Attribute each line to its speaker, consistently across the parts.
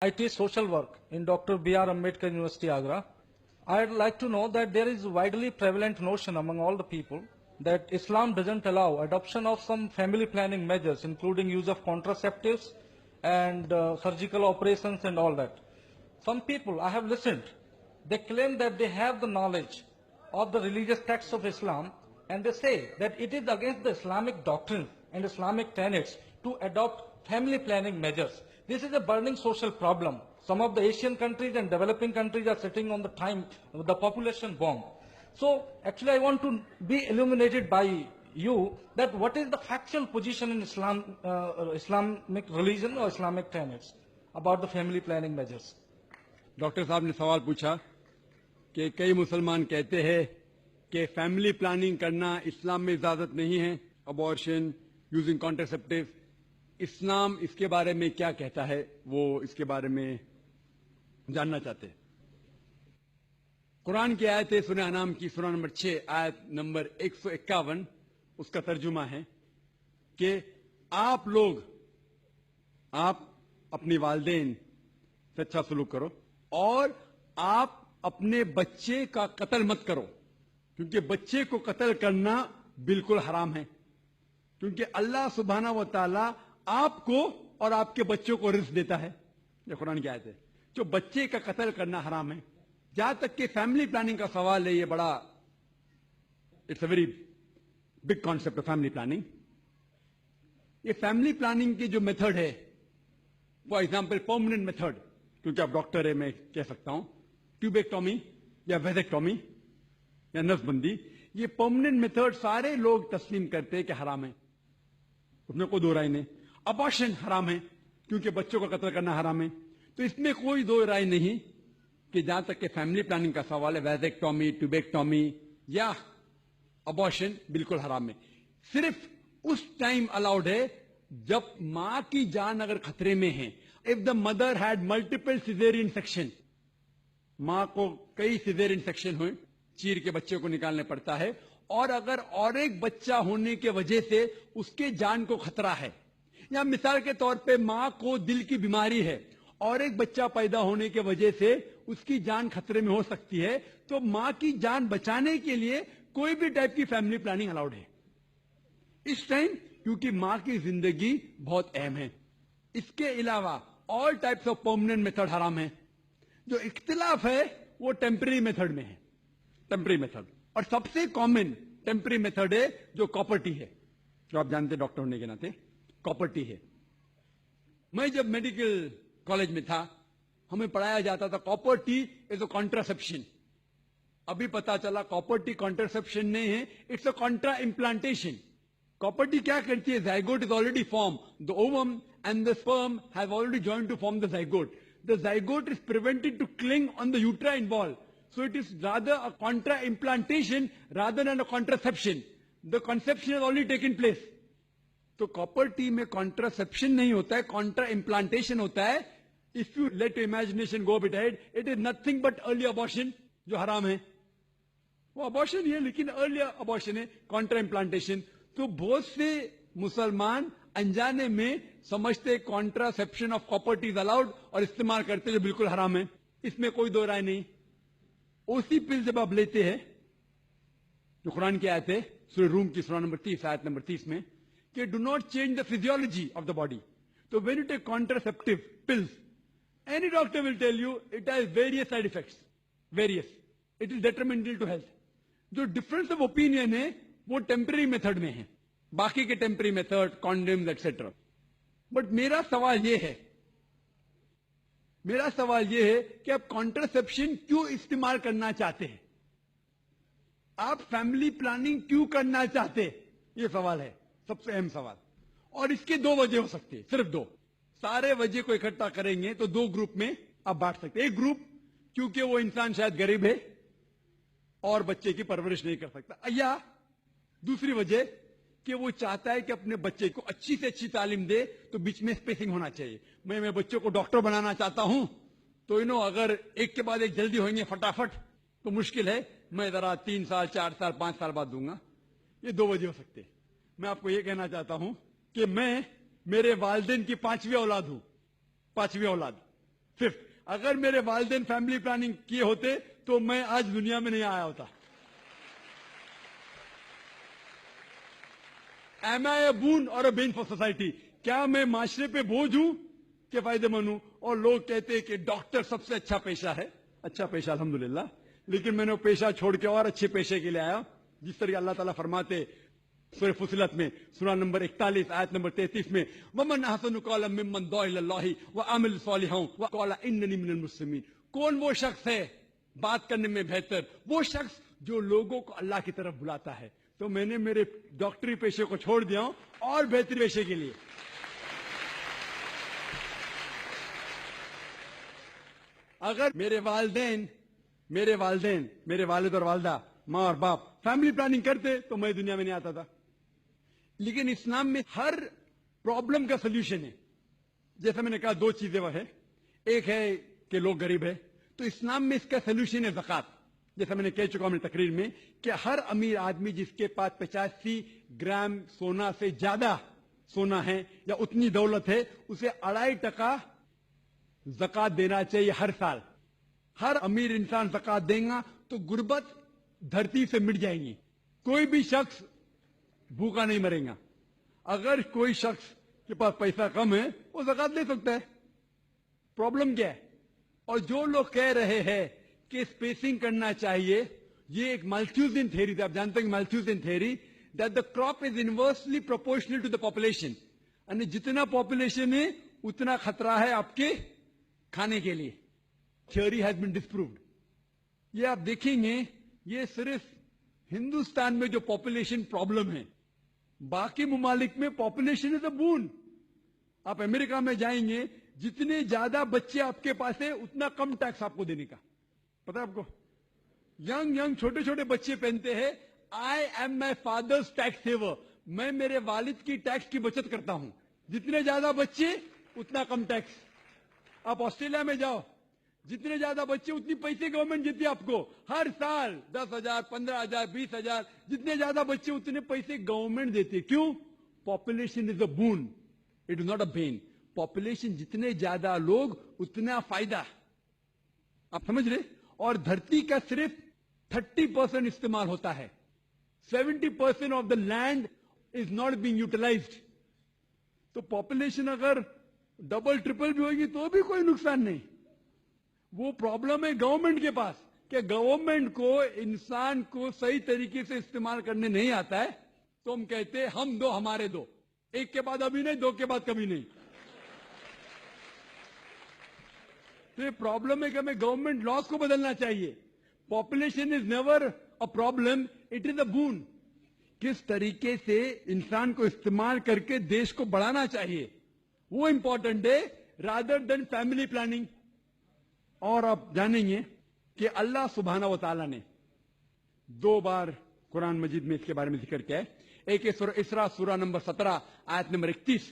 Speaker 1: I teach social work in Dr. B.R. Ambedkar University, Agra. I'd like to know that there is widely prevalent notion among all the people that Islam doesn't allow adoption of some family planning measures, including use of contraceptives and surgical operations and all that. Some people, I have listened, they claim that they have the knowledge of the religious texts of Islam, and they say that it is against the Islamic doctrine and Islamic tenets to adopt family planning measures. This is a burning social problem. Some of the Asian countries and developing countries are sitting on the population bomb. So actually I want to be illuminated by you that what is the factual position in Islamic religion or Islamic tenets about the family planning measures.
Speaker 2: Doctor साहब ने सवाल पूछा कि कई मुसलमान कहते हैं कि फैमिली प्लानिंग करना इस्लाम में इजाजत नहीं है, अबॉर्शन, यूजिंग कॉन्ट्रासेप्टिव, इस्लाम इसके बारे में क्या कहता है, वो इसके बारे में जानना चाहते हैं। कुरान की आयत है सूरह अनाम की सूरह नंबर 6 आयत नंबर 151, उसका तर्जुमा है कि आप अपनी वालिदैन से अच्छा सलूक करो और आप अपने बच्चे का कत्ल मत करो, क्योंकि बच्चे को कत्ल करना बिल्कुल हराम है, क्योंकि अल्लाह सुब्हाना व तआला आपको और आपके बच्चों को रिस्क देता है। ये कुरान की आयत है। जो बच्चे का कत्ल करना हराम है। जहां तक कि फैमिली प्लानिंग का सवाल है, ये बड़ा it's a very big concept of family planning. ये फैमिली प्लानिंग की जो मेथड है, फॉर एग्जाम्पल परमानेंट मेथड, क्योंकि आप डॉक्टर है मैं कह सकता हूं, ट्यूबेक्टोमी या वेजेक्टोमी या नसबंदी, ये परमानेंट मेथड सारे लोग तस्लीम करते हैं कि हराम है, उसमें कोई दो राय नहीं। अबॉर्शन हराम है क्योंकि बच्चों का कत्ल करना हराम है। तो इसमें कोई दो राय नहीं कि जहां तक कि फैमिली प्लानिंग का सवाल है, वेजेक्टोमी, ट्यूबेक्टोमी या अबॉर्शन बिल्कुल हराम है। सिर्फ उस टाइम अलाउड है जब मां की जान अगर खतरे में है। If the mother had multiple caesarean section, मां को कई सिजेरियन सेक्शन हुए, चीर के बच्चे को निकालने पड़ता है, और अगर और एक बच्चा होने के वजह से उसके जान को खतरा है, या मिसाल के तौर पे मां को दिल की बीमारी है और एक बच्चा पैदा होने के वजह से उसकी जान खतरे में हो सकती है, तो मां की जान बचाने के लिए कोई भी टाइप की फैमिली प्लानिंग अलाउड है इस टाइम, क्योंकि मां की जिंदगी बहुत अहम है। इसके अलावा all types of permanent method हराम है। जो इख्तिलाफ है वो टेम्पररी मेथड में है, टेम्पररी मेथड। और सबसे कॉमन टेम्पररी मेथड है जो कॉपर्टी है, जो आप जानते हैं डॉक्टर होने के नाते, कॉपर्टी है। मैं जब मेडिकल कॉलेज में था, हमें पढ़ाया जाता था कॉपर्टी इज अ कॉन्ट्रासेप्शन। अभी पता चला कॉपर्टी कॉन्ट्रासेप्शन नहीं है, it's a contra implantation. Copper T क्या करती है? Zygote is already form, the ovum and the sperm have already joined to form the zygote. The zygote is prevented to cling on the uterine wall. So it is rather a contra-implantation rather than a contraception. The conception has already taken place. तो copper T में contraception नहीं होता है, Contra implantation होता है. If you let imagination go bit head, it is nothing but early abortion, जो हराम है। वो अबॉर्शन ही है लेकिन अर्ली अबॉर्शन है, कॉन्ट्रा इम्प्लांटेशन. तो बहुत से मुसलमान अनजाने में समझते contraception of copper T is allowed और इस्तेमाल करते जो बिल्कुल हराम है. इसमें कोई दो राय नहीं. ओसी पिल जब आप लेते हैं, जो कुरान की आयत है सूरह रूम की सूरह नंबर 30 आयत नंबर 30 में, कि do not change the physiology of the body. तो when you take contraceptive pills, any doctor will tell you it has various side effects, various, it is detrimental to health. जो difference of opinion है वो temporary method में है, बाकी के temporary method, condoms etcetera. But मेरा सवाल यह है कि आप कॉन्ट्रासेप्शन क्यों इस्तेमाल करना चाहते हैं? आप फैमिली प्लानिंग क्यों करना चाहते हैं? यह सवाल है, सबसे अहम सवाल. और इसके दो वजह हो सकती है, सिर्फ दो. सारे वजह को इकट्ठा करेंगे तो दो ग्रुप में आप बांट सकते हैं. एक ग्रुप क्योंकि वो इंसान शायद गरीब है और बच्चे की परवरिश नहीं कर सकता, या दूसरी वजह कि वो चाहता है कि अपने बच्चे को अच्छी से अच्छी तालीम दे, तो बीच में स्पेसिंग होना चाहिए. मैं बच्चों को डॉक्टर बनाना चाहता हूं, तो अगर एक के बाद एक जल्दी होंगे फटाफट तो मुश्किल है, मैं जरा 3 साल 4 साल 5 साल बाद दूंगा. ये दो वजह हो सकते हैं. मैं आपको ये कहना चाहता हूं कि मैं मेरे वालिदैन की 5वीं औलाद हूं, 5वीं औलाद. फिफ्थ, अगर मेरे वालिदैन फैमिली प्लानिंग किए होते तो मैं आज दुनिया में नहीं आया होता. Am I a boon or a bane for society? क्या मैं माशरे पे बोझ हूं कि फायदेमंद हूं? और लोग कहते हैं कि डॉक्टर सबसे अच्छा पेशा है. अच्छा पेशा अल्हम्दुलिल्लाह, लेकिन मैंने वो पेशा छोड़ के और अच्छे पेशे के लिए आया. जिस तरह अल्लाह ताला फरमाते सूरह फुसिलत में, सूरा नंबर 41 आयत नंबर 33 में, वमन अहसनु क़ौलन मिम्मन दुआ इलल्लाहि व अमिल सालिहान व क़ाला इन्ननी मिनल मुस्लिमीन. कौन वो शख्स है बात करने में बेहतर? वो शख्स जो लोगों को अल्लाह की तरफ बुलाता है. तो मैंने मेरे डॉक्टरी पेशे को छोड़ दिया हूं और बेहतरीन पेशे के लिए. अगर मेरे वालिद और वालदा, माँ और बाप फैमिली प्लानिंग करते तो मैं दुनिया में नहीं आता था. लेकिन इस्लाम में हर प्रॉब्लम का सोल्यूशन है. जैसा मैंने कहा, दो चीजें वह है. एक है कि लोग गरीब है, तो इस्लाम में इसका सोल्यूशन है ज़कात. जैसा मैंने कह चुका हूं अपनी तकरीर में कि हर अमीर आदमी जिसके पास 85 ग्राम सोना से ज्यादा सोना है या उतनी दौलत है, उसे 2.5% ज़कात देना चाहिए हर साल. हर अमीर इंसान ज़कात देगा तो गुर्बत धरती से मिट जाएंगी. कोई भी शख्स भूखा नहीं मरेगा. अगर कोई शख्स के पास पैसा कम है, वो ज़कात दे सकता है. प्रॉब्लम क्या है? और जो लोग कह रहे हैं कि स्पेसिंग करना चाहिए, ये एक माल्थ्यूजियन थ्योरी थी. आप जानते हैं Malthusian theory, that the crop is inversely proportional to the population. यानी जितना पॉपुलेशन है उतना खतरा है आपके खाने के लिए. Theory has been disproved. ये आप देखेंगे, ये सिर्फ हिंदुस्तान में जो पॉपुलेशन प्रॉब्लम है, बाकी मुमालिक में पॉपुलेशन इज अ बून. आप अमेरिका में जाएंगे, जितने ज्यादा बच्चे आपके पास है उतना कम टैक्स आपको देने का. पता है आपको? यंग छोटे छोटे बच्चे पहनते हैं, I am my father's tax saver. मैं मेरे वालिद की टैक्स की बचत करता हूं. जितने ज्यादा बच्चे उतना कम टैक्स. आप ऑस्ट्रेलिया में जाओ, जितने ज्यादा बच्चे उतनी पैसे गवर्नमेंट देती है आपको हर साल. 10,000, 15,000, 20,000. जितने ज्यादा बच्चे उतने पैसे गवर्नमेंट देती है. क्यों? Population is a boon, it is not a Ben. Population जितने ज्यादा लोग उतना फायदा. आप समझ रहे? और धरती का सिर्फ 30% इस्तेमाल होता है. 70% of the land is not being utilised. तो पॉपुलेशन अगर डबल ट्रिपल भी होगी तो भी कोई नुकसान नहीं. वो प्रॉब्लम है गवर्नमेंट के पास कि गवर्नमेंट को इंसान को सही तरीके से इस्तेमाल करने नहीं आता है. तो हम कहते हैं हम दो हमारे दो, एक के बाद अभी नहीं, दो के बाद कभी नहीं. तो ये प्रॉब्लम है कि हमें गवर्नमेंट लॉज को बदलना चाहिए. Population is never a problem, it is a boon. किस तरीके से इंसान को इस्तेमाल करके देश को बढ़ाना चाहिए वो इंपॉर्टेंट है, रादर देन फैमिली प्लानिंग. और आप जानेंगे कि अल्लाह सुब्हानहू व तआला ने 2 बार कुरान मजीद में इसके बारे में जिक्र किया है. एक है सूरह इसरा सूरा नंबर 17 आयत नंबर 31,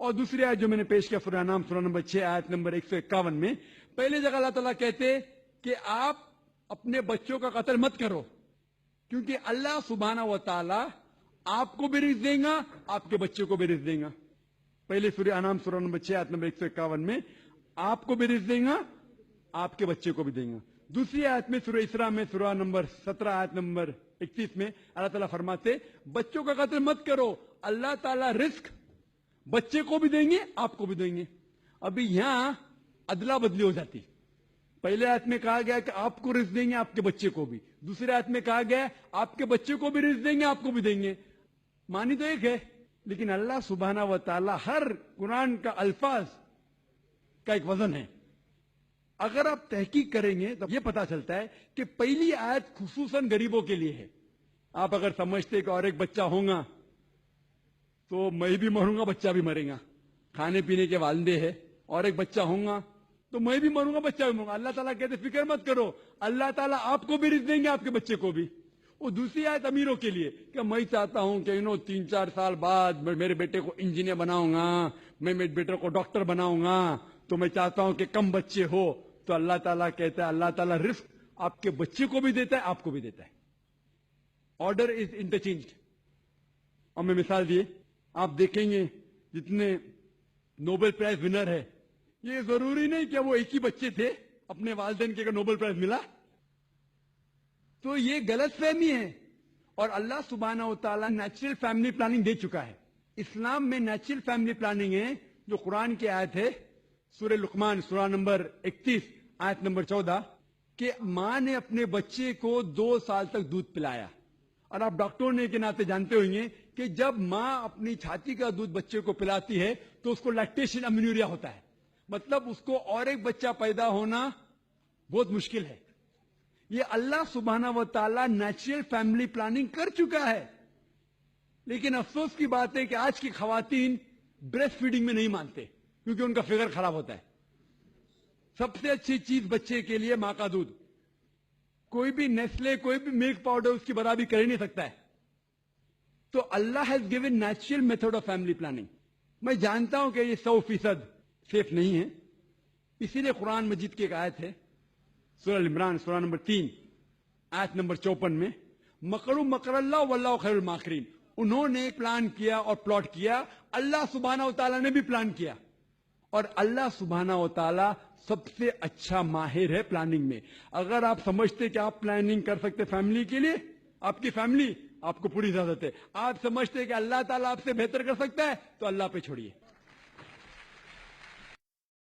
Speaker 2: और दूसरी आयत जो मैंने पेश किया सूरह नाम सूरा नंबर 6 आयत नंबर 151 में. पहले जगह अल्लाह ताला कहते कि आप अपने बच्चों का कत्ल मत करो, क्योंकि अल्लाह सुब्हानहू व तआला आपको भी रिज़्क़ देगा, आपके बच्चों को भी रिज़्क़ देगा. पहले सूरह अनाम सूरा नंबर 6 आयत नंबर 151 में आपको भी रिज़्क़ देगा, आपके बच्चे को भी देगा. दूसरी आयत में सूरह इसरा में सूरा नंबर 17 आयत नंबर 31 में अल्लाह ताला फरमाते बच्चों का कत्ल मत करो, अल्लाह ताला रिस्क बच्चे को भी देंगे, आपको भी देंगे. अभी यहां अदला बदली हो जाती. पहले आयत में कहा गया कि आपको रिस्क देंगे, आपके बच्चे को भी. दूसरे आयत में कहा गया आपके बच्चे को भी रिस्क देंगे, आपको भी देंगे. मानी तो एक है, लेकिन अल्लाह सुब्हानहू व तआला हर कुरान का अल्फाज का एक वजन है. अगर आप तहकीक करेंगे तो यह पता चलता है कि पहली आयत खुसूसन गरीबों के लिए है. आप अगर समझते कि और एक बच्चा होगा तो मैं भी मरूंगा, बच्चा भी मरेगा, खाने पीने के वालदे है, और एक बच्चा होगा तो मैं भी मरूंगा, बच्चा भी मरूंगा. अल्लाह ताला कहते फिक्र मत करो, अल्लाह ताला आपको भी रिज़्क़ देंगे, आपके बच्चे को भी. वो दूसरी आयत अमीरों के लिए कि मैं चाहता हूं कि 3-4 साल बाद मैं मेरे बेटे को इंजीनियर बनाऊंगा, मैं मेरे बेटे को डॉक्टर बनाऊंगा, तो मैं चाहता हूं कि कम बच्चे हो. तो अल्लाह ताला कहता है अल्लाह ताला रिस्क आपके बच्चे को भी देता है, आपको भी देता है. Order is interchanged. और मैं मिसाल दिए, आप देखेंगे जितने नोबेल प्राइज विनर है یہ ضروری نہیں کہ وہ ایک ہی بچے تھے اپنے والدین کے نوبل پرائز ملا. تو یہ غلط فہمی ہے. اور اللہ سبحانہ و تعالیٰ نیچرل فیملی پلاننگ دے چکا ہے. اسلام میں نیچرل فیملی پلاننگ ہے جو قرآن کی آیت ہے سورہ لقمان سورہ نمبر 31 آیت نمبر 14 کہ ماں نے اپنے بچے کو 2 سال تک دودھ پلایا. اور آپ ڈاکٹر ہونے کے ناطے جانتے ہوں گے کہ جب ماں اپنی چھاتی کا دودھ بچے کو پلاتی ہے تو اس کو لیکٹیشن امینوریا ہوتا ہے. مطلب اس کو اور ایک بچہ پیدا ہونا بہت مشکل ہے. یہ اللہ سبحانہ و تعالیٰ نیچرل فیملی پلاننگ کر چکا ہے. لیکن افسوس کی بات ہے کہ آج کی خواتین بریسٹ فیڈنگ میں نہیں مانتے کیونکہ ان کا فگر خراب ہوتا ہے. سب سے اچھی چیز بچے کے لیے ماں کا دودھ. کوئی بھی نیسلے کوئی بھی ملک پاؤڈر اس کی برابری کر ہی نہیں سکتا ہے. تو Allah has given natural method of family planning. میں جانتا ہوں کہ یہ 100% سیف نہیں ہے. اسی لیے قرآن مجید کی ایک آیت ہے سورہ عمران سورہ نمبر 3 آیت نمبر 54 میں مکروا مکر اللہ واللہ خیر الماکرین. انہوں نے پلان کیا اور پلاٹ کیا, اللہ سبحانہ و تعالیٰ نے بھی پلان کیا. اور اللہ سبحانہ و تعالیٰ سب سے اچھا ماہر ہے پلاننگ میں. اگر آپ سمجھتے کہ آپ پلاننگ کر سکتے فیملی کے لیے, آپ کی فیملی, آپ کو پوری اجازت ہے. آپ سمجھتے کہ اللہ تعالیٰ آپ سے بہتر کر سکتا ہے تو اللہ پہ چھوڑیے.